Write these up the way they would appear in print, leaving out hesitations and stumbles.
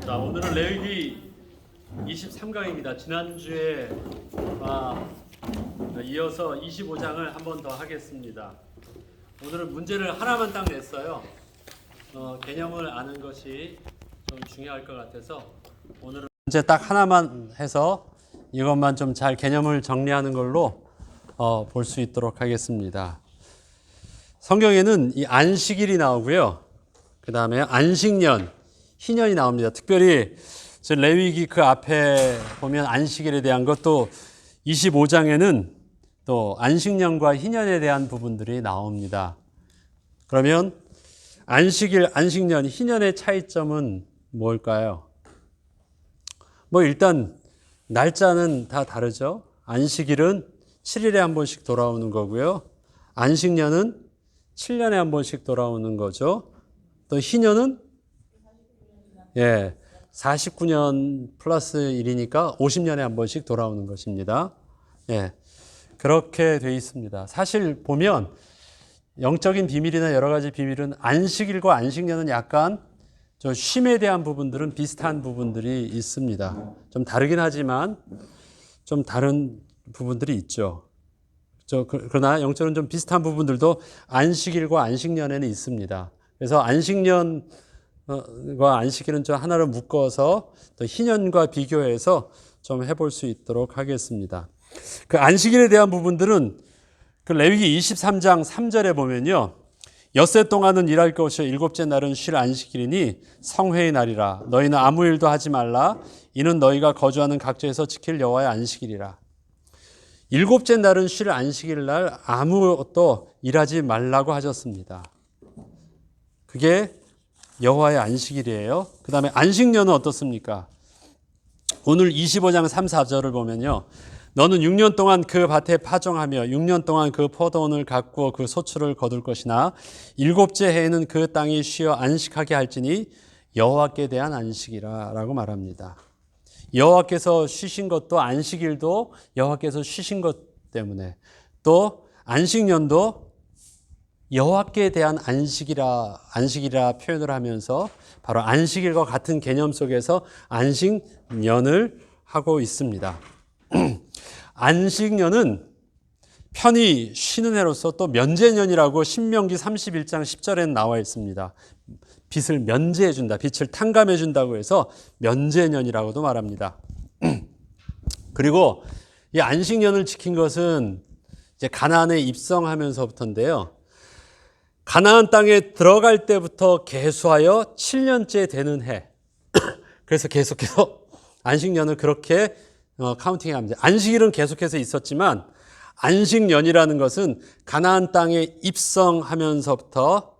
자, 오늘은 레위기 23강입니다. 지난주에 이어서 25장을 한 번 더 하겠습니다. 오늘은 문제를 하나만 딱 냈어요. 개념을 아는 것이 좀 중요할 것 같아서 오늘은 문제 딱 하나만 해서 이것만 좀 잘 개념을 정리하는 걸로 볼 수 있도록 하겠습니다. 성경에는 이 안식일이 나오고요. 그 다음에 안식년, 희년이 나옵니다. 특별히 레위기 그 앞에 보면 안식일에 대한 것도 25장에는 또 안식년과 희년에 대한 부분들이 나옵니다. 그러면 안식일, 안식년, 희년의 차이점은 뭘까요? 일단 날짜는 다 다르죠. 안식일은 7일에 한 번씩 돌아오는 거고요. 안식년은 7년에 한 번씩 돌아오는 거죠. 또 희년은 49년 플러스 1이니까 50년에 한 번씩 돌아오는 것입니다. 그렇게 돼 있습니다. 사실 보면 영적인 비밀이나 여러 가지 비밀은 안식일과 안식년은 약간 쉼에 대한 부분들은 비슷한 부분들이 있습니다. 좀 다르긴 하지만 좀 다른 부분들이 있죠. 그러나 영적으로는 좀 비슷한 부분들도 안식일과 안식년에는 있습니다. 그래서 안식년과 안식일은 좀 하나로 묶어서 또 희년과 비교해서 좀 해볼 수 있도록 하겠습니다. 그 안식일에 대한 부분들은 그 레위기 23장 3절에 보면요. 엿새 동안은 일할 것이요 일곱째 날은 쉴 안식일이니 성회의 날이라. 너희는 아무 일도 하지 말라. 이는 너희가 거주하는 각지에서 지킬 여호와의 안식일이라. 일곱째 날은 쉴 안식일 날 아무것도 일하지 말라고 하셨습니다. 그게 여호와의 안식일이에요. 그 다음에 안식년은 어떻습니까? 오늘 25장 3, 4절을 보면요. 너는 6년 동안 그 밭에 파종하며 6년 동안 그 포도원을 가꾸어 그 소출을 거둘 것이나 일곱째 해에는 그 땅이 쉬어 안식하게 할지니 여호와께 대한 안식이라 라고 말합니다. 여호와께서 쉬신 것도 안식일도 여호와께서 쉬신 것 때문에 또 안식년도 여호와께 대한 안식이라 표현을 하면서 바로 안식일과 같은 개념 속에서 안식년을 하고 있습니다. 안식년은 편히 쉬는 해로서 또 면제년이라고 신명기 31장 10절에 나와 있습니다. 빛을 면제해 준다. 빛을 탕감해 준다고 해서 면제년이라고도 말합니다. 그리고 이 안식년을 지킨 것은 이제 가나안에 입성하면서부터인데요. 가나안 땅에 들어갈 때부터 계수하여 7년째 되는 해. 그래서 계속해서 안식년을 그렇게 카운팅합니다. 안식일은 계속해서 있었지만 안식년이라는 것은 가나안 땅에 입성하면서부터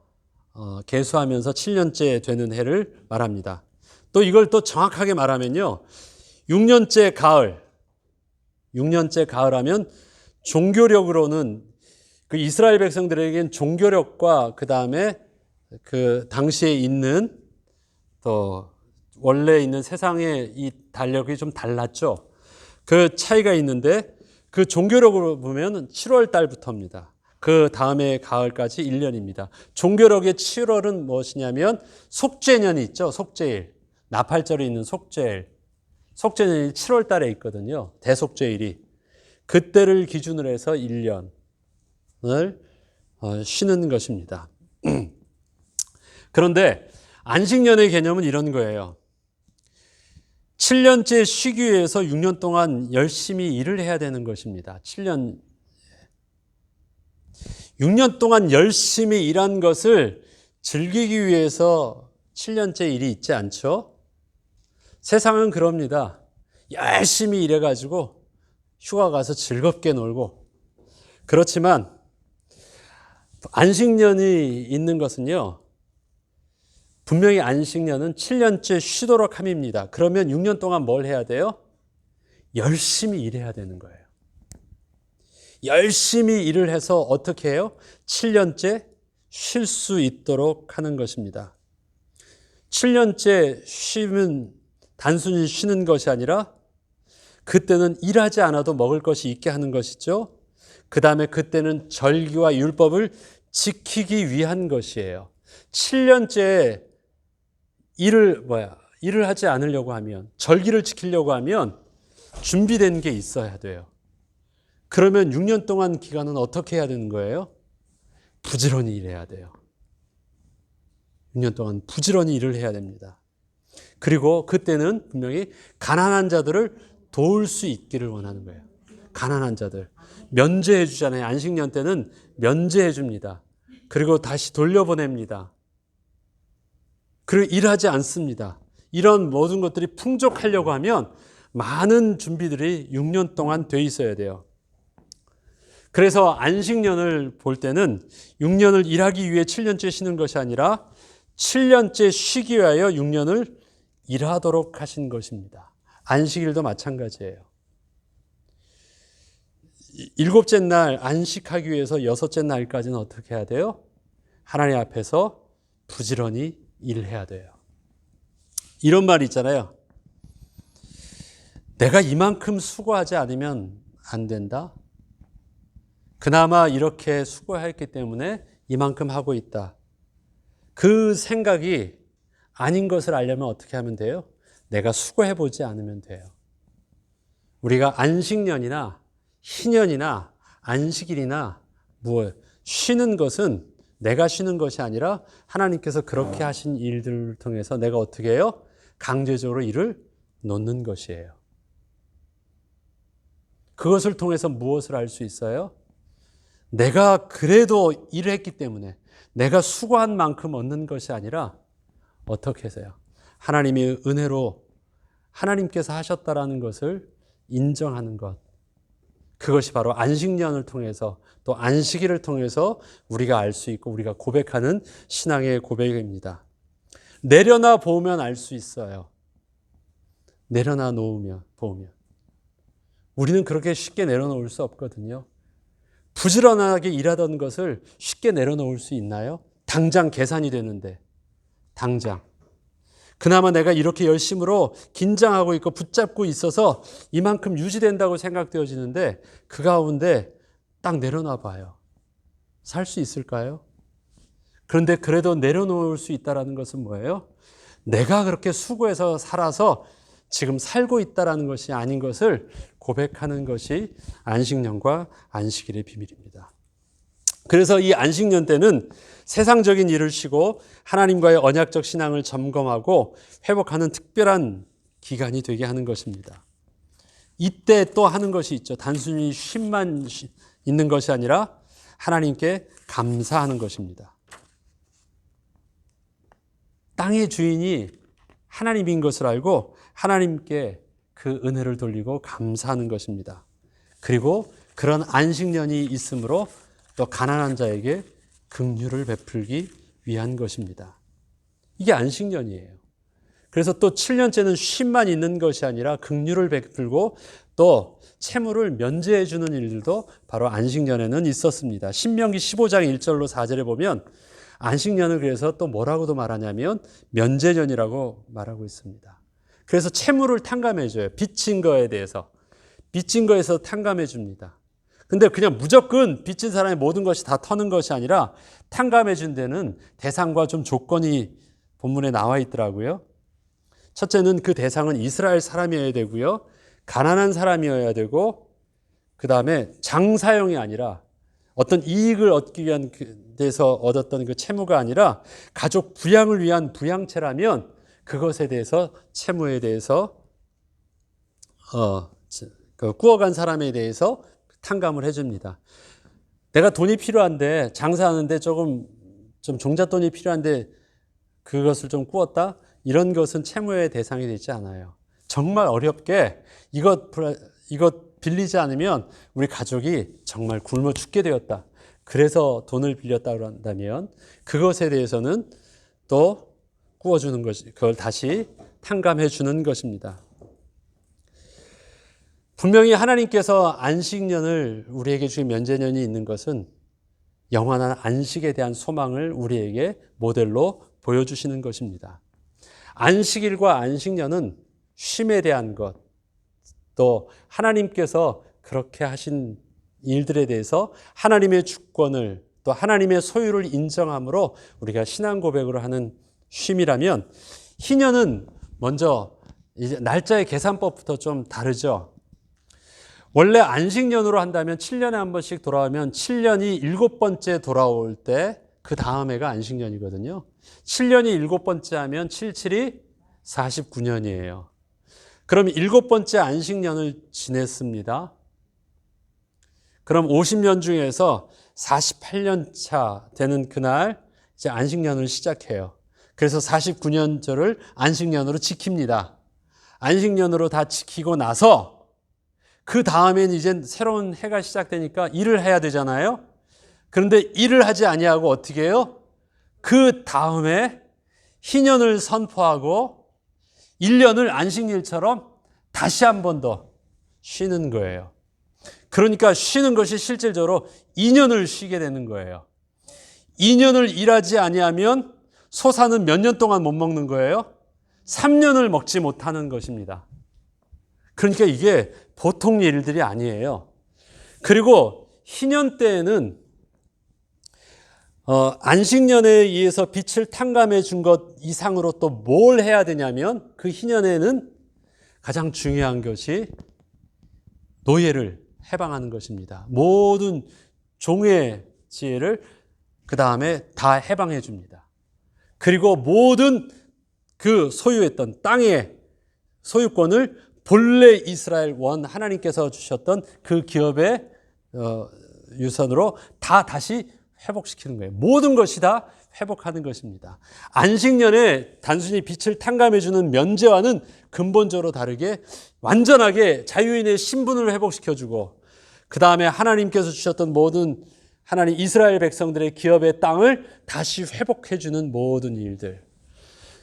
계수하면서 7년째 되는 해를 말합니다. 또 이걸 또 정확하게 말하면요. 6년째 가을 하면 종교력으로는 그 이스라엘 백성들에겐 종교력과 그 다음에 그 당시에 있는 또 원래 있는 세상의 이 달력이 좀 달랐죠. 그 차이가 있는데 그 종교력으로 보면 7월 달부터입니다. 그 다음에 가을까지 1년입니다. 종교력의 7월은 무엇이냐면 속죄년이 있죠. 속죄일. 나팔절이 있는 속죄일. 속죄년이 7월 달에 있거든요. 대속죄일이. 그때를 기준으로 해서 1년을 쉬는 것입니다. 그런데 안식년의 개념은 이런 거예요. 7년째 쉬기 위해서 6년 동안 열심히 일을 해야 되는 것입니다. 6년 동안 열심히 일한 것을 즐기기 위해서 7년째 일이 있지 않죠? 세상은 그럽니다. 열심히 일해가지고 휴가 가서 즐겁게 놀고. 그렇지만 안식년이 있는 것은요. 분명히 안식년은 7년째 쉬도록 함입니다. 그러면 6년 동안 뭘 해야 돼요? 열심히 일해야 되는 거예요. 열심히 일을 해서 어떻게 해요? 7년째 쉴 수 있도록 하는 것입니다. 7년째 쉬면 단순히 쉬는 것이 아니라 그때는 일하지 않아도 먹을 것이 있게 하는 것이죠. 그 다음에 그때는 절기와 율법을 지키기 위한 것이에요. 7년째 일을 하지 않으려고 하면, 절기를 지키려고 하면 준비된 게 있어야 돼요. 그러면 6년 동안 기간은 어떻게 해야 되는 거예요? 부지런히 일해야 돼요. 6년 동안 부지런히 일을 해야 됩니다. 그리고 그때는 분명히 가난한 자들을 도울 수 있기를 원하는 거예요. 가난한 자들. 면제해 주잖아요. 안식년 때는 면제해 줍니다. 그리고 다시 돌려보냅니다. 그리고 일하지 않습니다. 이런 모든 것들이 풍족하려고 하면 많은 준비들이 6년 동안 돼 있어야 돼요. 그래서 안식년을 볼 때는 6년을 일하기 위해 7년째 쉬는 것이 아니라 7년째 쉬기 위하여 6년을 일하도록 하신 것입니다. 안식일도 마찬가지예요. 7째 날 안식하기 위해서 6째 날까지는 어떻게 해야 돼요? 하나님 앞에서 부지런히 일해야 돼요. 이런 말이 있잖아요. 내가 이만큼 수고하지 않으면 안 된다. 그나마 이렇게 수고했기 때문에 이만큼 하고 있다. 그 생각이 아닌 것을 알려면 어떻게 하면 돼요? 내가 수고해보지 않으면 돼요. 우리가 안식년이나 희년이나 안식일이나 쉬는 것은 내가 쉬는 것이 아니라 하나님께서 그렇게 하신 일들을 통해서 내가 어떻게 해요? 강제적으로 일을 놓는 것이에요. 그것을 통해서 무엇을 알 수 있어요? 내가 그래도 일을 했기 때문에 내가 수고한 만큼 얻는 것이 아니라 어떻게 해서요? 하나님의 은혜로 하나님께서 하셨다라는 것을 인정하는 것. 그것이 바로 안식년을 통해서 또 안식일을 통해서 우리가 알 수 있고 우리가 고백하는 신앙의 고백입니다. 내려놔 보면 알 수 있어요. 내려놔 보면. 우리는 그렇게 쉽게 내려놓을 수 없거든요. 부지런하게 일하던 것을 쉽게 내려놓을 수 있나요? 당장 계산이 되는데. 당장. 그나마 내가 이렇게 열심으로 긴장하고 있고 붙잡고 있어서 이만큼 유지된다고 생각되어지는데 그 가운데 딱 내려놔 봐요. 살 수 있을까요? 그런데 그래도 내려놓을 수 있다는 것은 뭐예요? 내가 그렇게 수고해서 살아서 지금 살고 있다는 것이 아닌 것을 고백하는 것이 안식년과 안식일의 비밀입니다. 그래서 이 안식년 때는 세상적인 일을 쉬고 하나님과의 언약적 신앙을 점검하고 회복하는 특별한 기간이 되게 하는 것입니다. 이때 또 하는 것이 있죠. 단순히 쉼만 있는 것이 아니라 하나님께 감사하는 것입니다. 땅의 주인이 하나님인 것을 알고 하나님께 그 은혜를 돌리고 감사하는 것입니다. 그리고 그런 안식년이 있으므로 또 가난한 자에게 긍휼을 베풀기 위한 것입니다. 이게 안식년이에요. 그래서 또 7년째는 쉼만 있는 것이 아니라 긍휼을 베풀고 또 채무를 면제해 주는 일들도 바로 안식년에는 있었습니다. 신명기 15장 1절로 4절에 보면 안식년을 그래서 또 뭐라고도 말하냐면 면제년이라고 말하고 있습니다. 그래서 채무를 탕감해 줘요. 빚진 거에 대해서. 빚진 거에서 탕감해 줍니다. 근데 그냥 무조건 빚진 사람의 모든 것이 다 터는 것이 아니라 탕감해 준 데는 대상과 좀 조건이 본문에 나와 있더라고요. 첫째는 그 대상은 이스라엘 사람이어야 되고요. 가난한 사람이어야 되고 그 다음에 장사용이 아니라 어떤 이익을 얻기 위한 데서 얻었던 그 채무가 아니라 가족 부양을 위한 부양채라면 그것에 대해서 채무에 대해서 꾸어간 사람에 대해서 탕감을 해줍니다. 내가 돈이 필요한데 장사하는데 좀 종잣돈이 필요한데 그것을 좀 꾸었다? 이런 것은 채무의 대상이 되지 않아요. 정말 어렵게 이것 빌리지 않으면 우리 가족이 정말 굶어 죽게 되었다. 그래서 돈을 빌렸다고 한다면 그것에 대해서는 또 꾸어주는 것이 그걸 다시 탕감해 주는 것입니다. 분명히 하나님께서 안식년을 우리에게 주신 면제년이 있는 것은 영원한 안식에 대한 소망을 우리에게 모델로 보여주시는 것입니다. 안식일과 안식년은 쉼에 대한 것, 또 하나님께서 그렇게 하신 일들에 대해서 하나님의 주권을 또 하나님의 소유를 인정함으로 우리가 신앙 고백으로 하는 쉼이라면 희년은 먼저 이제 날짜의 계산법부터 좀 다르죠. 원래 안식년으로 한다면 7년에 한 번씩 돌아오면 7년이 7번째 돌아올 때 그 다음 해가 안식년이거든요. 7년이 7번째 하면 77이 49년이에요. 그럼 7번째 안식년을 지냈습니다. 그럼 50년 중에서 48년 차 되는 그날 이제 안식년을 시작해요. 그래서 49년절을 안식년으로 지킵니다. 안식년으로 다 지키고 나서 그 다음엔 이제 새로운 해가 시작되니까 일을 해야 되잖아요. 그런데 일을 하지 아니하고 어떻게 해요? 그 다음에 희년을 선포하고 1년을 안식일처럼 다시 한 번 더 쉬는 거예요. 그러니까 쉬는 것이 실질적으로 2년을 쉬게 되는 거예요. 2년을 일하지 아니하면 소사는 몇 년 동안 못 먹는 거예요? 3년을 먹지 못하는 것입니다. 그러니까 이게 보통 일들이 아니에요. 그리고 희년 때에는 안식년에 의해서 빛을 탕감해 준 것 이상으로 또 뭘 해야 되냐면 그 희년에는 가장 중요한 것이 노예를 해방하는 것입니다. 모든 종의 지혜를 그 다음에 다 해방해 줍니다. 그리고 모든 그 소유했던 땅의 소유권을 본래 이스라엘 원 하나님께서 주셨던 그 기업의 유산으로 다 다시 회복시키는 거예요. 모든 것이 다 회복하는 것입니다. 안식년에 단순히 빛을 탕감해주는 면제와는 근본적으로 다르게 완전하게 자유인의 신분을 회복시켜주고 그 다음에 하나님께서 주셨던 모든 하나님 이스라엘 백성들의 기업의 땅을 다시 회복해주는 모든 일들.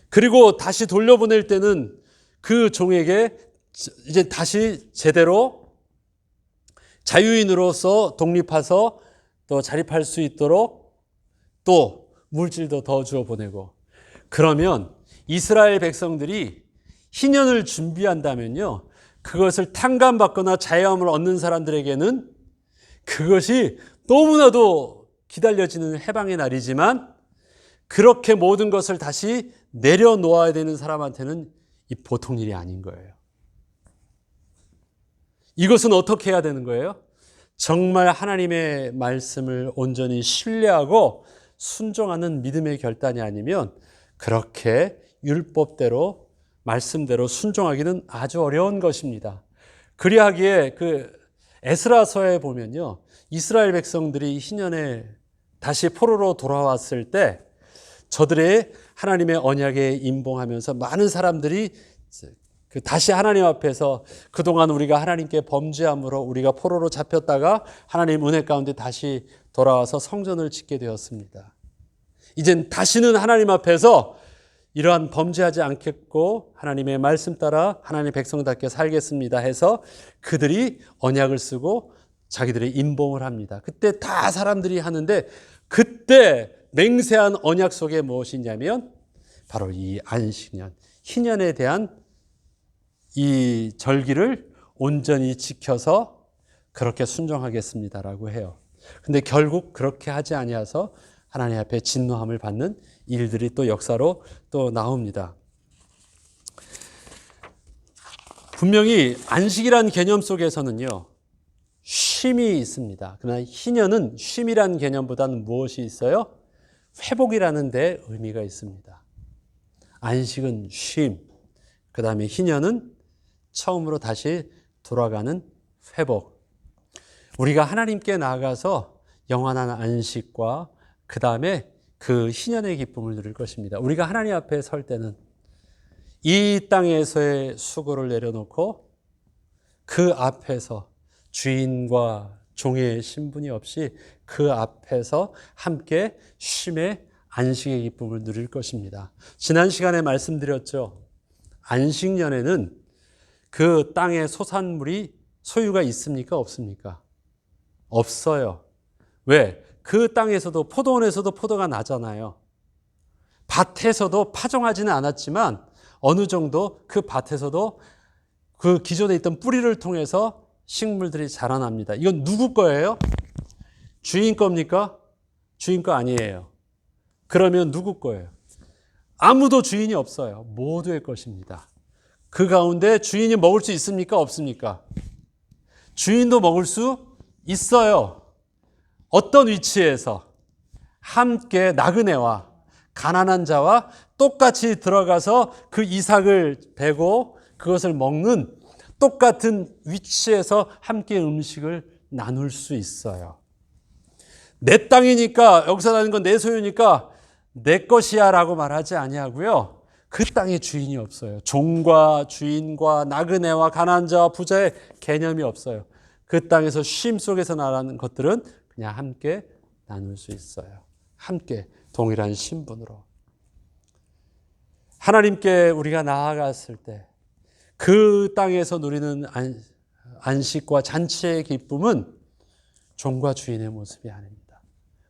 그리고 다시 돌려보낼 때는 그 종에게 이제 다시 제대로 자유인으로서 독립해서 또 자립할 수 있도록 또 물질도 더 주어 보내고 그러면 이스라엘 백성들이 희년을 준비한다면요. 그것을 탕감받거나 자유함을 얻는 사람들에게는 그것이 너무나도 기다려지는 해방의 날이지만 그렇게 모든 것을 다시 내려놓아야 되는 사람한테는 이 보통 일이 아닌 거예요. 이것은 어떻게 해야 되는 거예요? 정말 하나님의 말씀을 온전히 신뢰하고 순종하는 믿음의 결단이 아니면 그렇게 율법대로 말씀대로 순종하기는 아주 어려운 것입니다. 그리하기에 그 에스라서에 보면요. 이스라엘 백성들이 희년에 다시 포로로 돌아왔을 때 저들의 하나님의 언약에 임봉하면서 많은 사람들이 다시 하나님 앞에서 그동안 우리가 하나님께 범죄함으로 우리가 포로로 잡혔다가 하나님 은혜 가운데 다시 돌아와서 성전을 짓게 되었습니다. 이젠 다시는 하나님 앞에서 이러한 범죄하지 않겠고 하나님의 말씀 따라 하나님의 백성답게 살겠습니다 해서 그들이 언약을 쓰고 자기들의 임봉을 합니다. 그때 다 사람들이 하는데 그때 맹세한 언약 속에 무엇이 있냐면 바로 이 안식년, 희년에 대한 이 절기를 온전히 지켜서 그렇게 순종하겠습니다라고 해요. 근데 결국 그렇게 하지 아니하서 하나님 앞에 진노함을 받는 일들이 또 역사로 또 나옵니다. 분명히 안식이란 개념 속에서는요. 쉼이 있습니다. 그러나 희년은 쉼이란 개념보다는 무엇이 있어요? 회복이라는 데 의미가 있습니다. 안식은 쉼, 그 다음에 희년은 처음으로 다시 돌아가는 회복. 우리가 하나님께 나아가서 영원한 안식과 그 다음에 그 희년의 기쁨을 누릴 것입니다. 우리가 하나님 앞에 설 때는 이 땅에서의 수고를 내려놓고 그 앞에서 주인과 종의 신분이 없이 그 앞에서 함께 쉼의 안식의 기쁨을 누릴 것입니다. 지난 시간에 말씀드렸죠. 안식년에는 그 땅의 소산물이 소유가 있습니까? 없습니까? 없어요. 왜? 그 땅에서도 포도원에서도 포도가 나잖아요. 밭에서도 파종하지는 않았지만 어느 정도 그 밭에서도 그 기존에 있던 뿌리를 통해서 식물들이 자라납니다. 이건 누구 거예요? 주인 겁니까? 주인 거 아니에요. 그러면 누구 거예요? 아무도 주인이 없어요. 모두의 것입니다. 그 가운데 주인이 먹을 수 있습니까? 없습니까? 주인도 먹을 수 있어요. 어떤 위치에서? 함께 나그네와 가난한 자와 똑같이 들어가서 그 이삭을 베고 그것을 먹는 똑같은 위치에서 함께 음식을 나눌 수 있어요. 내 땅이니까, 여기서 나는 건 내 소유니까 내 것이야 라고 말하지 아니하고요. 그 땅에 주인이 없어요. 종과 주인과 나그네와 가난한 자와 부자의 개념이 없어요. 그 땅에서 쉼 속에서 나라는 것들은 그냥 함께 나눌 수 있어요. 함께 동일한 신분으로. 하나님께 우리가 나아갔을 때 그 땅에서 누리는 안식과 잔치의 기쁨은 종과 주인의 모습이 아닙니다.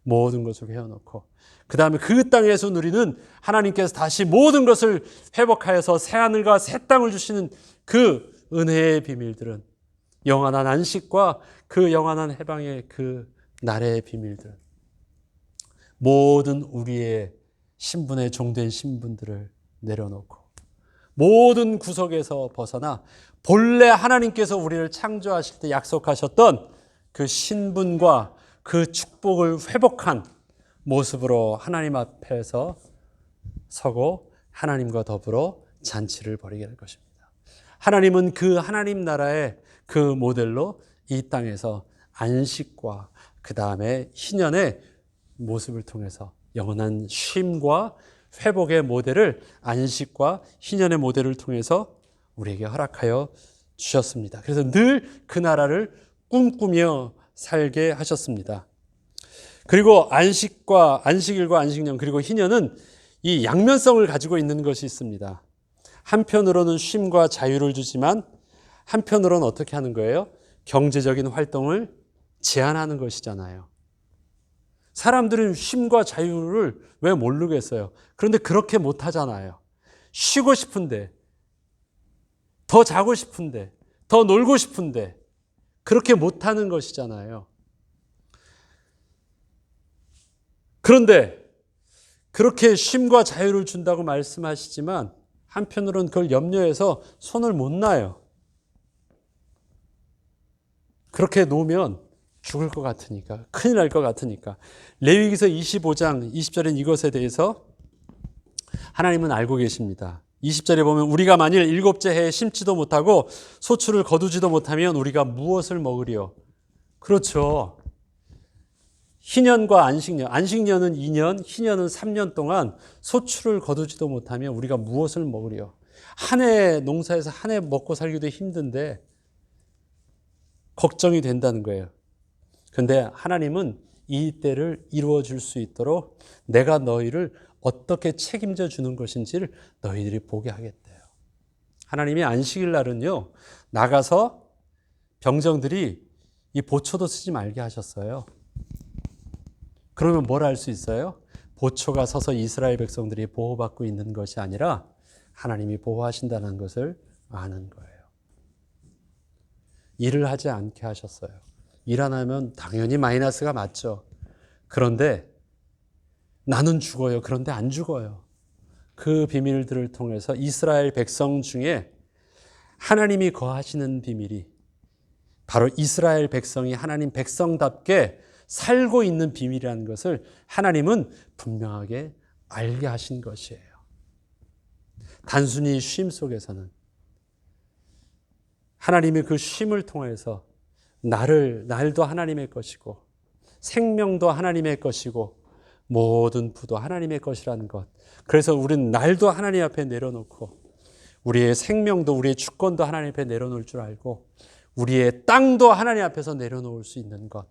모든 것을 헤어놓고 그 다음에 그 땅에서 누리는 하나님께서 다시 모든 것을 회복하여서 새하늘과 새 땅을 주시는 그 은혜의 비밀들은 영원한 안식과 그 영원한 해방의 그 날의 비밀들, 모든 우리의 신분의 종된 신분들을 내려놓고 모든 구석에서 벗어나 본래 하나님께서 우리를 창조하실 때 약속하셨던 그 신분과 그 축복을 회복한 모습으로 하나님 앞에서 서고 하나님과 더불어 잔치를 벌이게 될 것입니다. 하나님은 그 하나님 나라의 그 모델로 이 땅에서 안식과 그 다음에 희년의 모습을 통해서 영원한 쉼과 회복의 모델을 안식과 희년의 모델을 통해서 우리에게 허락하여 주셨습니다. 그래서 늘 그 나라를 꿈꾸며 살게 하셨습니다. 그리고 안식일과 안식년 그리고 희년은 이 양면성을 가지고 있는 것이 있습니다. 한편으로는 쉼과 자유를 주지만 한편으로는 어떻게 하는 거예요? 경제적인 활동을 제한하는 것이잖아요. 사람들은 쉼과 자유를 왜 모르겠어요? 그런데 그렇게 못하잖아요. 쉬고 싶은데, 더 자고 싶은데, 더 놀고 싶은데 그렇게 못하는 것이잖아요. 그런데 그렇게 쉼과 자유를 준다고 말씀하시지만 한편으로는 그걸 염려해서 손을 못 놔요. 그렇게 놓으면 죽을 것 같으니까, 큰일 날 것 같으니까. 레위기서 25장 20절엔 이것에 대해서 하나님은 알고 계십니다. 20절에 보면 우리가 만일 일곱째 해에 심지도 못하고 소출을 거두지도 못하면 우리가 무엇을 먹으리요? 그렇죠. 희년과 안식년, 안식년은 2년, 희년은 3년 동안 소출을 거두지도 못하면 우리가 무엇을 먹으리요? 한 해 농사에서 한 해 먹고 살기도 힘든데 걱정이 된다는 거예요. 그런데 하나님은 이 때를 이루어 줄 수 있도록 내가 너희를 어떻게 책임져 주는 것인지를 너희들이 보게 하겠대요. 하나님이 안식일 날은요, 나가서 병정들이 이 보초도 쓰지 말게 하셨어요. 그러면 뭘 알 수 있어요? 보초가 서서 이스라엘 백성들이 보호받고 있는 것이 아니라 하나님이 보호하신다는 것을 아는 거예요. 일을 하지 않게 하셨어요. 일 안 하면 당연히 마이너스가 맞죠. 그런데 나는 죽어요. 그런데 안 죽어요. 그 비밀들을 통해서 이스라엘 백성 중에 하나님이 거하시는 비밀이 바로 이스라엘 백성이 하나님 백성답게 살고 있는 비밀이라는 것을 하나님은 분명하게 알게 하신 것이에요. 단순히 쉼 속에서는 하나님이 그 쉼을 통해서 날도 하나님의 것이고 생명도 하나님의 것이고 모든 부도 하나님의 것이라는 것. 그래서 우리는 날도 하나님 앞에 내려놓고 우리의 생명도 우리의 주권도 하나님 앞에 내려놓을 줄 알고 우리의 땅도 하나님 앞에서 내려놓을 수 있는 것.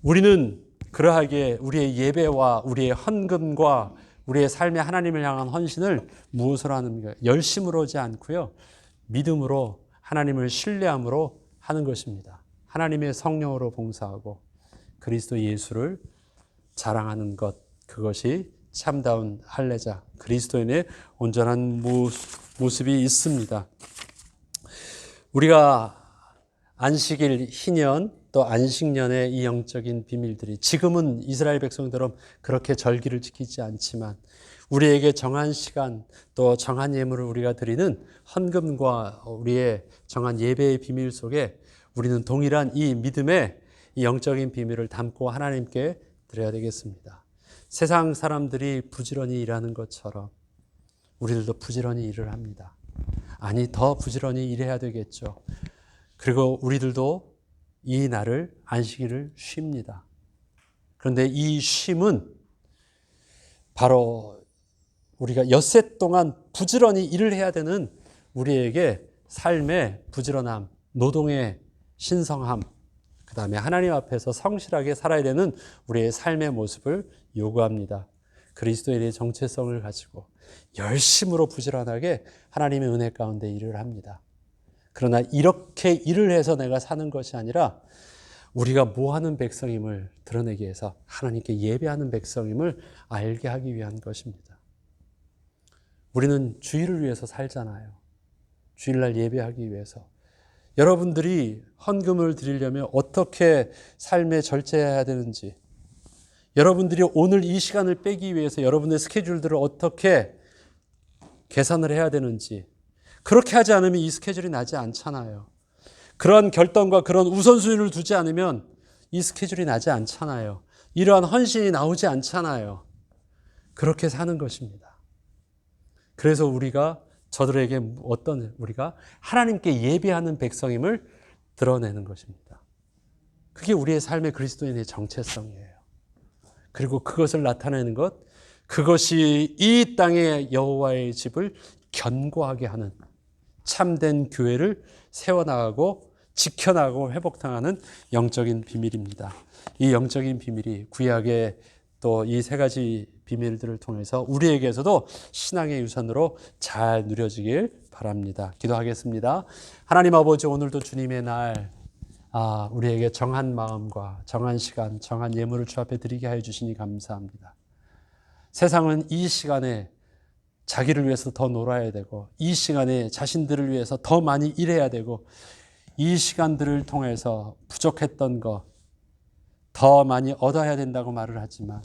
우리는 그러하게 우리의 예배와 우리의 헌금과 우리의 삶의 하나님을 향한 헌신을 무엇으로 하는가? 열심으로 하지 않고요. 믿음으로 하나님을 신뢰함으로 하는 것입니다. 하나님의 성령으로 봉사하고 그리스도 예수를 자랑하는 것, 그것이 참다운 할례자, 그리스도인의 온전한 모습이 있습니다. 우리가 안식일, 희년, 또 안식년의 이 영적인 비밀들이 지금은 이스라엘 백성들은 그렇게 절기를 지키지 않지만 우리에게 정한 시간 또 정한 예물을 우리가 드리는 헌금과 우리의 정한 예배의 비밀 속에 우리는 동일한 이 믿음의 이 영적인 비밀을 담고 하나님께 드려야 되겠습니다. 세상 사람들이 부지런히 일하는 것처럼 우리들도 부지런히 일을 합니다. 아니, 더 부지런히 일해야 되겠죠. 그리고 우리들도 이 날을 안식일을 쉽니다. 그런데 이 쉼은 바로 우리가 엿새 동안 부지런히 일을 해야 되는 우리에게 삶의 부지런함, 노동의 신성함, 그 다음에 하나님 앞에서 성실하게 살아야 되는 우리의 삶의 모습을 요구합니다. 그리스도인의 정체성을 가지고 열심으로 부지런하게 하나님의 은혜 가운데 일을 합니다. 그러나 이렇게 일을 해서 내가 사는 것이 아니라 우리가 뭐 하는 백성임을 드러내기 위해서 하나님께 예배하는 백성임을 알게 하기 위한 것입니다. 우리는 주일을 위해서 살잖아요. 주일날 예배하기 위해서. 여러분들이 헌금을 드리려면 어떻게 삶에 절제해야 되는지, 여러분들이 오늘 이 시간을 빼기 위해서 여러분의 스케줄들을 어떻게 계산을 해야 되는지, 그렇게 하지 않으면 이 스케줄이 나지 않잖아요. 그런 결단과 그런 우선순위를 두지 않으면 이 스케줄이 나지 않잖아요. 이러한 헌신이 나오지 않잖아요. 그렇게 사는 것입니다. 그래서 저들에게 우리가 하나님께 예배하는 백성임을 드러내는 것입니다. 그게 우리의 삶의 그리스도인의 정체성이에요. 그리고 그것을 나타내는 것, 그것이 이 땅의 여호와의 집을 견고하게 하는 참된 교회를 세워나가고 지켜나가고 회복당하는 영적인 비밀입니다. 이 영적인 비밀이 구약의 또 이 세 가지 비밀들을 통해서 우리에게서도 신앙의 유산으로 잘 누려지길 바랍니다. 기도하겠습니다. 하나님 아버지, 오늘도 주님의 날, 우리에게 정한 마음과 정한 시간, 정한 예물을 주 앞에 드리게 하여 주시니 감사합니다. 세상은 이 시간에 자기를 위해서 더 놀아야 되고, 이 시간에 자신들을 위해서 더 많이 일해야 되고, 이 시간들을 통해서 부족했던 것, 더 많이 얻어야 된다고 말을 하지만,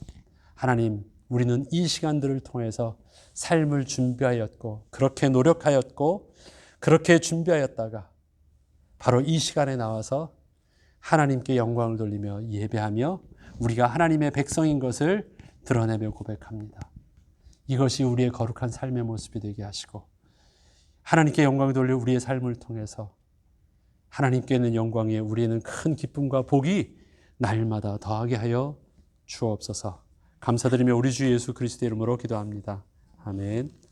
하나님, 우리는 이 시간들을 통해서 삶을 준비하였고, 그렇게 노력하였고, 그렇게 준비하였다가 바로 이 시간에 나와서 하나님께 영광을 돌리며 예배하며 우리가 하나님의 백성인 것을 드러내며 고백합니다. 이것이 우리의 거룩한 삶의 모습이 되게 하시고, 하나님께 영광을 돌려 우리의 삶을 통해서 하나님께 있는 영광에 우리에는 큰 기쁨과 복이 날마다 더하게 하여 주옵소서. 감사드리며 우리 주 예수 그리스도의 이름으로 기도합니다. 아멘.